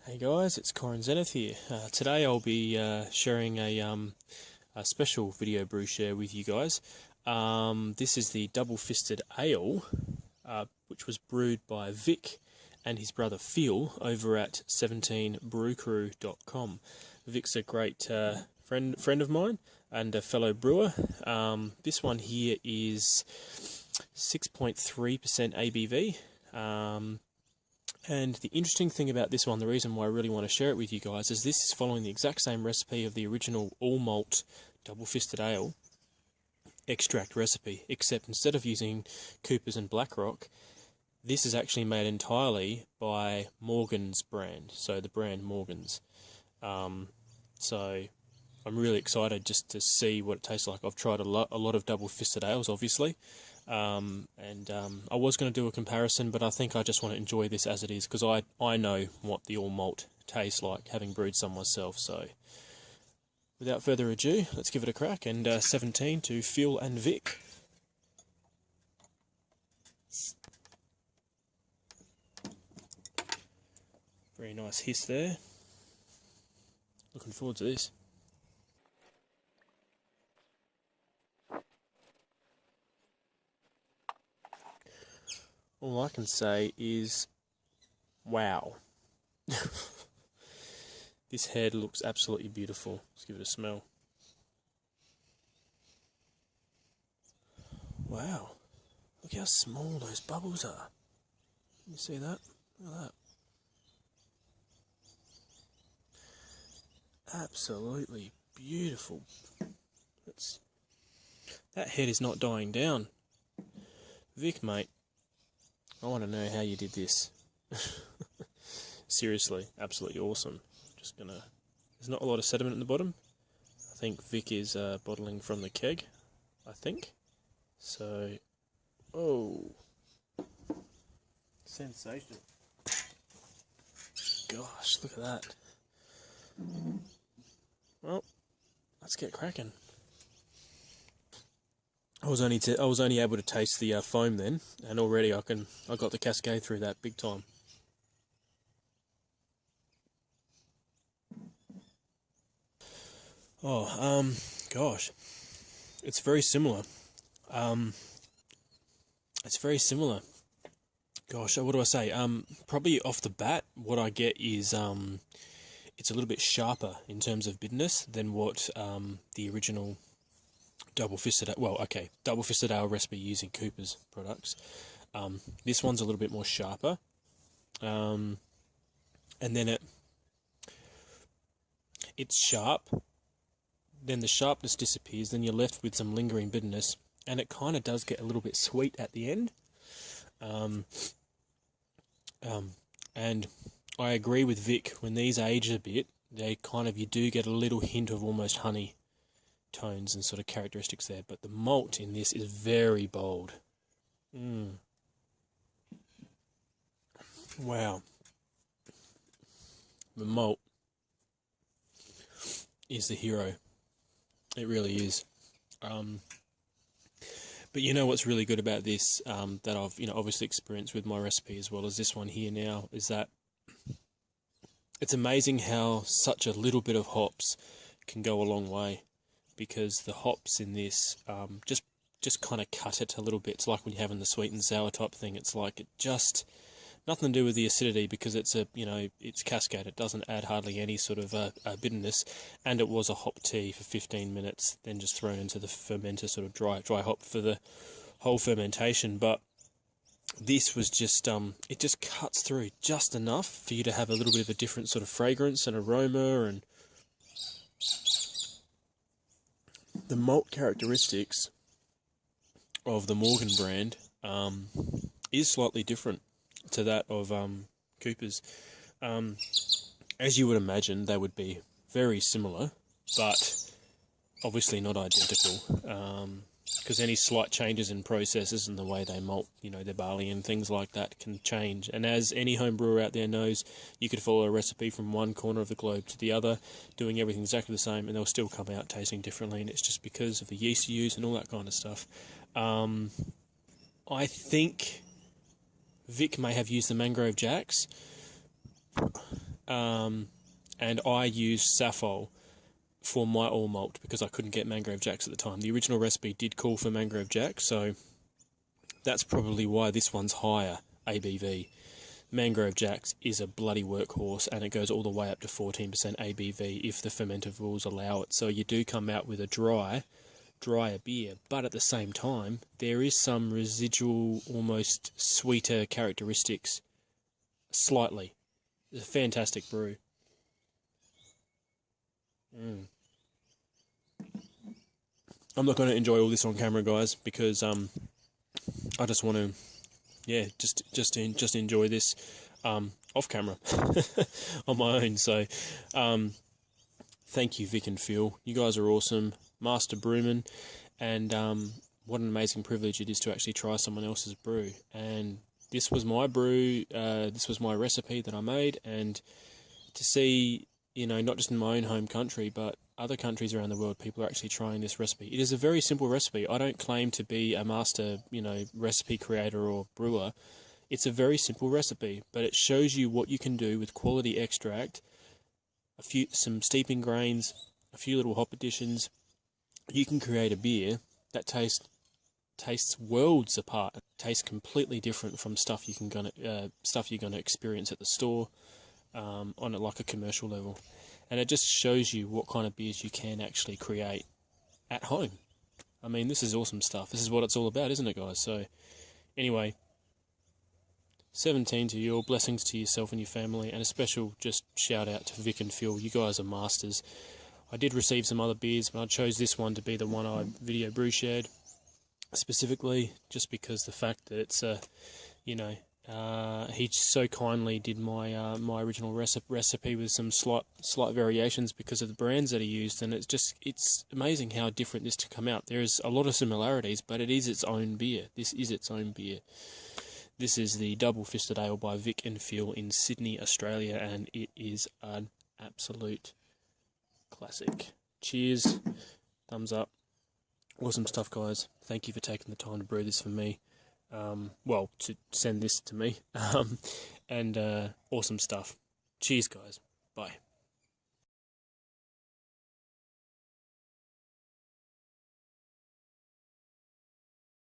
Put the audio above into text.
Hey guys, it's Corin Zenith here. Today I'll be sharing a special video brew share with you guys. This is the Double Fisted Ale, which was brewed by Vic and his brother Phil over at 17brewcrew.com. Vic's a great friend of mine and a fellow brewer. This one here is 6.3% ABV. And the interesting thing about this one, the reason why I really want to share it with you guys, is this is following the exact same recipe of the original all-malt Double Fisted Ale extract recipe, except instead of using Coopers and Blackrock, this is actually made entirely by Morgan's brand, so the brand Morgan's. So I'm really excited just to see what it tastes like. I've tried a lot of Double Fisted Ales, obviously. I was going to do a comparison, but I think I just want to enjoy this as it is, because I know what the all malt tastes like, having brewed some myself. So without further ado, let's give it a crack. And 17 to Phil and Vic. Very nice hiss there. Looking forward to this. All I can say is, wow. This head looks absolutely beautiful. Let's give it a smell. Wow. Look how small those bubbles are. Can you see that? Look at that. Absolutely beautiful. That head is not dying down. Vic, mate, I want to know how you did this. Seriously, absolutely awesome. There's not a lot of sediment in the bottom. I think Vic is bottling from the keg, I think. So, oh, sensational. Gosh, look at that. Well, let's get cracking. I was only able to taste the foam then, and already I got the cascade through that big time. Oh, gosh, it's very similar. It's very similar. Gosh, what do I say? Probably off the bat, what I get is it's a little bit sharper in terms of bitterness than what the original Double Fisted Ale recipe using Cooper's products. This one's a little bit more sharper, and then it's sharp. Then the sharpness disappears. Then you're left with some lingering bitterness, and it kind of does get a little bit sweet at the end. And I agree with Vic. When these age a bit, you do get a little hint of almost honey tones and sort of characteristics there, but the malt in this is very bold. Wow. The malt is the hero. It really is. But you know what's really good about this, that I've obviously experienced with my recipe as well as this one here now, is that it's amazing how such a little bit of hops can go a long way. Because the hops in this just kind of cut it a little bit. It's like when you're having the sweet and sour type thing. It's like it just nothing to do with the acidity, because it's it's cascade. It doesn't add hardly any sort of bitterness. And it was a hop tea for 15 minutes, then just thrown into the fermenter, sort of dry hop for the whole fermentation. But this was just it just cuts through just enough for you to have a little bit of a different sort of fragrance and aroma, and the malt characteristics of the Morgan brand is slightly different to that of Cooper's. As you would imagine, they would be very similar, but obviously not identical, because any slight changes in processes and the way they malt, their barley and things like that can change. And as any home brewer out there knows, you could follow a recipe from one corner of the globe to the other, doing everything exactly the same, and they'll still come out tasting differently, and it's just because of the yeast you use and all that kind of stuff. I think Vic may have used the Mangrove Jacks. and I used Saffol for my all malt because I couldn't get Mangrove Jacks at the time. The original recipe did call for Mangrove Jack, so that's probably why this one's higher ABV. Mangrove Jacks is a bloody workhorse, and it goes all the way up to 14% ABV if the fermentive rules allow it. So you do come out with a drier beer, but at the same time there is some residual, almost sweeter characteristics, slightly. It's a fantastic brew. I'm not going to enjoy all this on camera, guys, because I just want to, yeah, just enjoy this off camera on my own. So thank you, Vic and Phil. You guys are awesome, master brewmen, and what an amazing privilege it is to actually try someone else's brew. And this was my brew, this was my recipe that I made, and to see, you know, not just in my own home country, but other countries around the world, people are actually trying this recipe. It is a very simple recipe. I don't claim to be a master, you know, recipe creator or brewer. It's a very simple recipe, but it shows you what you can do with quality extract, some steeping grains, a few little hop additions. You can create a beer that tastes worlds apart. It tastes completely different from stuff you're gonna experience at the store, on like a commercial level. And it just shows you what kind of beers you can actually create at home. I mean, this is awesome stuff. This is what it's all about, isn't it, guys? So, anyway, 17 to you all. Blessings to yourself and your family. And a special just shout out to Vic and Phil. You guys are masters. I did receive some other beers, but I chose this one to be the one I video brew shared. Specifically, just because the fact that it's he so kindly did my my original recipe with some slight variations because of the brands that he used, and it's amazing how different this to come out. There's a lot of similarities, but it is its own beer. This is its own beer. This is the Double Fisted Ale by Vic and Phil in Sydney, Australia, and it is an absolute classic. Cheers, thumbs up. Awesome stuff, guys. Thank you for taking the time to brew this for me. Well, to send this to me. And awesome stuff. Cheers, guys. Bye.